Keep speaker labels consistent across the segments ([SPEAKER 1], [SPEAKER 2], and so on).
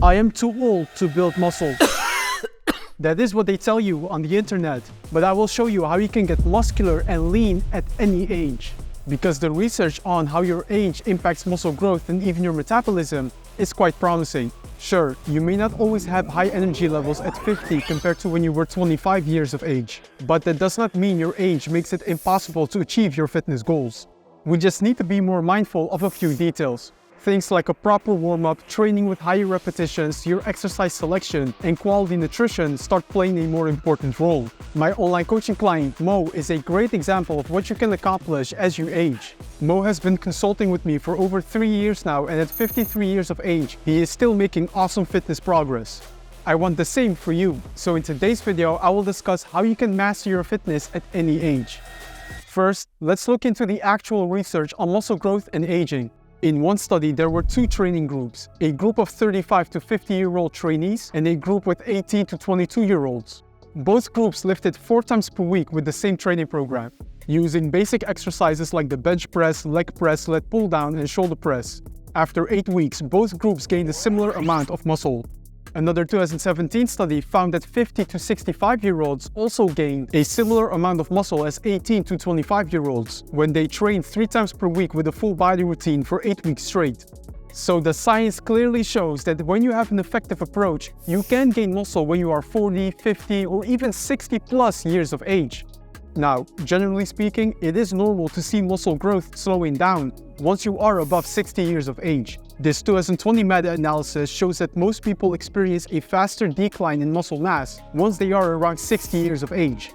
[SPEAKER 1] I am too old to build muscle. That is what they tell you on the internet, but I will show you how you can get muscular and lean at any age. Because the research on how your age impacts muscle growth and even your metabolism is quite promising. Sure, you may not always have high energy levels at 50 compared to when you were 25 years of age, but that does not mean your age makes it impossible to achieve your fitness goals. We just need to be more mindful of a few details. Things like a proper warm-up, training with higher repetitions, your exercise selection, and quality nutrition start playing a more important role. My online coaching client, Mo, is a great example of what you can accomplish as you age. Mo has been consulting with me for over 3 years now, and at 53 years of age, he is still making awesome fitness progress. I want the same for you. So in today's video, I will discuss how you can master your fitness at any age. First, let's look into the actual research on muscle growth and aging. In one study, there were 2 training groups, a group of 35 to 50-year-old trainees and a group with 18 to 22-year-olds. Both groups lifted 4 times per week with the same training program, using basic exercises like the bench press, leg press, lat pull down, and shoulder press. After 8 weeks, both groups gained a similar amount of muscle. Another 2017 study found that 50 to 65-year-olds also gained a similar amount of muscle as 18 to 25-year-olds when they trained 3 times per week with a full body routine for 8 weeks straight. So the science clearly shows that when you have an effective approach, you can gain muscle when you are 40, 50, or even 60 plus years of age. Now, generally speaking, it is normal to see muscle growth slowing down once you are above 60 years of age. This 2020 meta-analysis shows that most people experience a faster decline in muscle mass once they are around 60 years of age.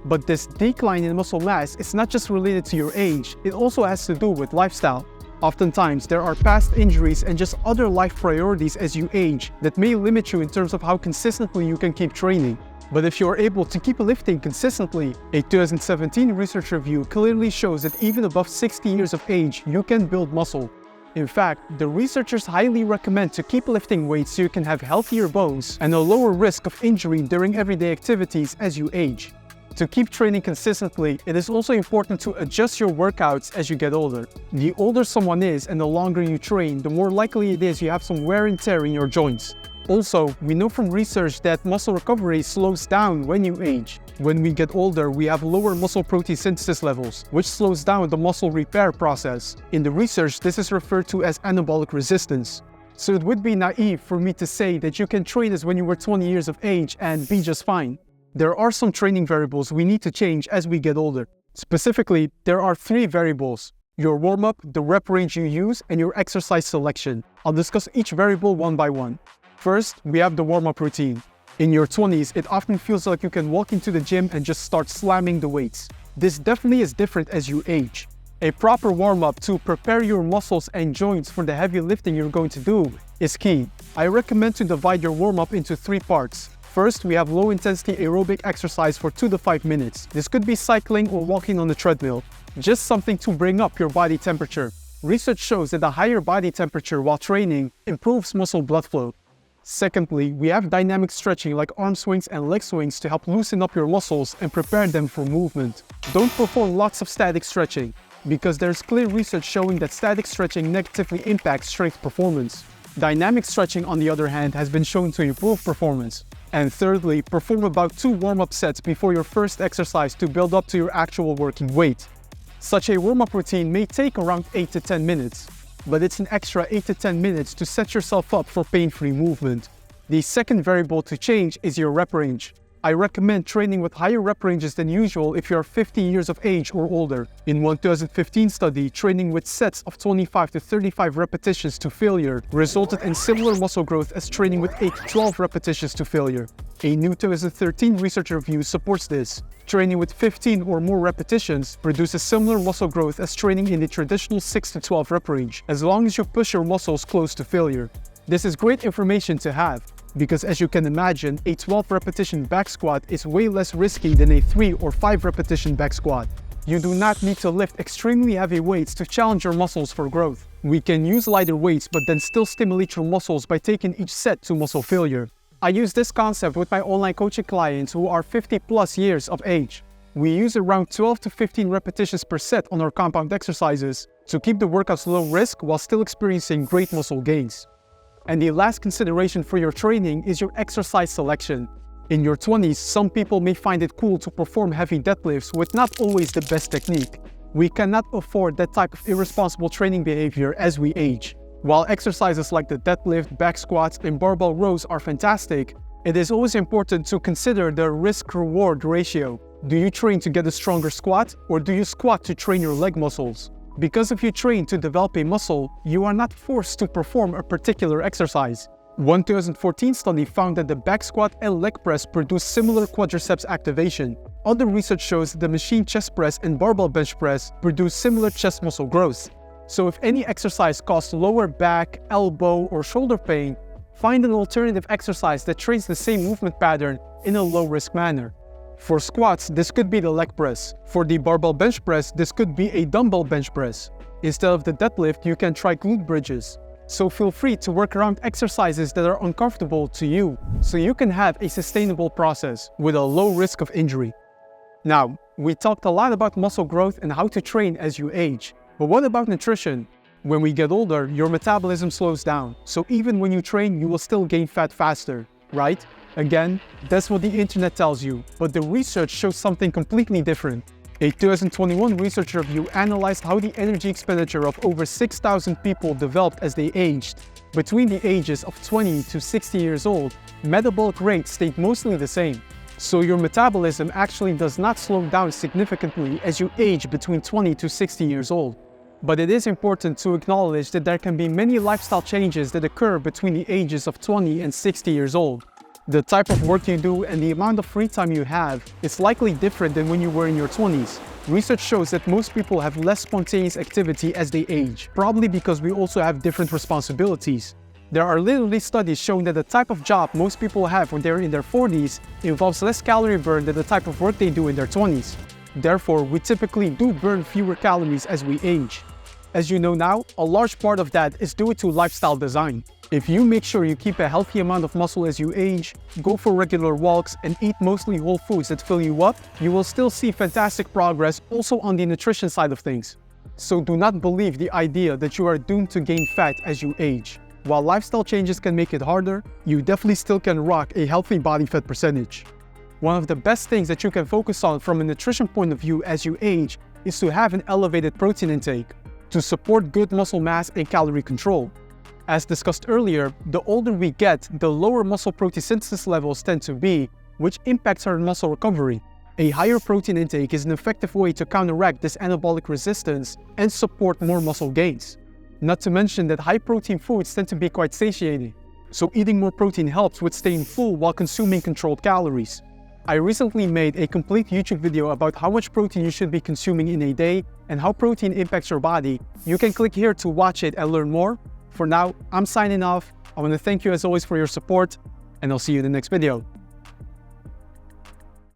[SPEAKER 1] But this decline in muscle mass is not just related to your age, it also has to do with lifestyle. Oftentimes, there are past injuries and just other life priorities as you age that may limit you in terms of how consistently you can keep training. But if you are able to keep lifting consistently, a 2017 research review clearly shows that even above 60 years of age, you can build muscle. In fact, the researchers highly recommend to keep lifting weights so you can have healthier bones and a lower risk of injury during everyday activities as you age. To keep training consistently, it is also important to adjust your workouts as you get older. The older someone is and the longer you train, the more likely it is you have some wear and tear in your joints. Also, we know from research that muscle recovery slows down when you age. When we get older, we have lower muscle protein synthesis levels, which slows down the muscle repair process. In the research, this is referred to as anabolic resistance. So it would be naive for me to say that you can train as when you were 20 years of age and be just fine. There are some training variables we need to change as we get older. Specifically, there are 3 variables: your warm-up, the rep range you use, and your exercise selection. I'll discuss each variable one by one. First, we have the warm-up routine. In your 20s, it often feels like you can walk into the gym and just start slamming the weights. This definitely is different as you age. A proper warm-up to prepare your muscles and joints for the heavy lifting you're going to do is key. I recommend to divide your warm-up into 3 parts. First, we have low-intensity aerobic exercise for 2 to 5 minutes. This could be cycling or walking on the treadmill. Just something to bring up your body temperature. Research shows that a higher body temperature while training improves muscle blood flow. Secondly, we have dynamic stretching like arm swings and leg swings to help loosen up your muscles and prepare them for movement. Don't perform lots of static stretching, because there's clear research showing that static stretching negatively impacts strength performance. Dynamic stretching, on the other hand, has been shown to improve performance. And thirdly, perform about 2 warm-up sets before your first exercise to build up to your actual working weight. Such a warm-up routine may take around 8 to 10 minutes. But it's an extra 8 to 10 minutes to set yourself up for pain-free movement. The second variable to change is your rep range. I recommend training with higher rep ranges than usual if you are 50 years of age or older. In one 2015 study, training with sets of 25 to 35 repetitions to failure resulted in similar muscle growth as training with 8 to 12 repetitions to failure. A new 2013 research review supports this. Training with 15 or more repetitions produces similar muscle growth as training in the traditional 6 to 12 rep range, as long as you push your muscles close to failure. This is great information to have, because as you can imagine, a 12 repetition back squat is way less risky than a 3 or 5 repetition back squat. You do not need to lift extremely heavy weights to challenge your muscles for growth. We can use lighter weights but then still stimulate your muscles by taking each set to muscle failure. I use this concept with my online coaching clients who are 50 plus years of age. We use around 12 to 15 repetitions per set on our compound exercises to keep the workouts low risk while still experiencing great muscle gains. And the last consideration for your training is your exercise selection. In your 20s, some people may find it cool to perform heavy deadlifts with not always the best technique. We cannot afford that type of irresponsible training behavior as we age. While exercises like the deadlift, back squats, and barbell rows are fantastic, it is always important to consider the risk-reward ratio. Do you train to get a stronger squat, or do you squat to train your leg muscles? Because if you train to develop a muscle, you are not forced to perform a particular exercise. One 2014 study found that the back squat and leg press produce similar quadriceps activation. Other research shows that the machine chest press and barbell bench press produce similar chest muscle growth. So if any exercise causes lower back, elbow, or shoulder pain, find an alternative exercise that trains the same movement pattern in a low-risk manner. For squats, this could be the leg press. For the barbell bench press, this could be a dumbbell bench press. Instead of the deadlift, you can try glute bridges. So feel free to work around exercises that are uncomfortable to you, so you can have a sustainable process with a low risk of injury. Now, we talked a lot about muscle growth and how to train as you age. But what about nutrition? When we get older, your metabolism slows down, so even when you train, you will still gain fat faster, right? Again, that's what the internet tells you, but the research shows something completely different. A 2021 research review analyzed how the energy expenditure of over 6,000 people developed as they aged. Between the ages of 20 to 60 years old, metabolic rates stayed mostly the same. So your metabolism actually does not slow down significantly as you age between 20 to 60 years old. But it is important to acknowledge that there can be many lifestyle changes that occur between the ages of 20 and 60 years old. The type of work you do and the amount of free time you have is likely different than when you were in your 20s. Research shows that most people have less spontaneous activity as they age, probably because we also have different responsibilities. There are literally studies showing that the type of job most people have when they're in their 40s involves less calorie burn than the type of work they do in their 20s. Therefore, we typically do burn fewer calories as we age. As you know now, a large part of that is due to lifestyle design. If you make sure you keep a healthy amount of muscle as you age, go for regular walks, and eat mostly whole foods that fill you up, you will still see fantastic progress also on the nutrition side of things. So do not believe the idea that you are doomed to gain fat as you age. While lifestyle changes can make it harder, you definitely still can rock a healthy body fat percentage. One of the best things that you can focus on from a nutrition point of view as you age is to have an elevated protein intake to support good muscle mass and calorie control. As discussed earlier, the older we get, the lower muscle protein synthesis levels tend to be, which impacts our muscle recovery. A higher protein intake is an effective way to counteract this anabolic resistance and support more muscle gains. Not to mention that high protein foods tend to be quite satiating, so eating more protein helps with staying full while consuming controlled calories. I recently made a complete YouTube video about how much protein you should be consuming in a day and how protein impacts your body. You can click here to watch it and learn more. For now, I'm signing off. I want to thank you as always for your support, and I'll see you in the next video.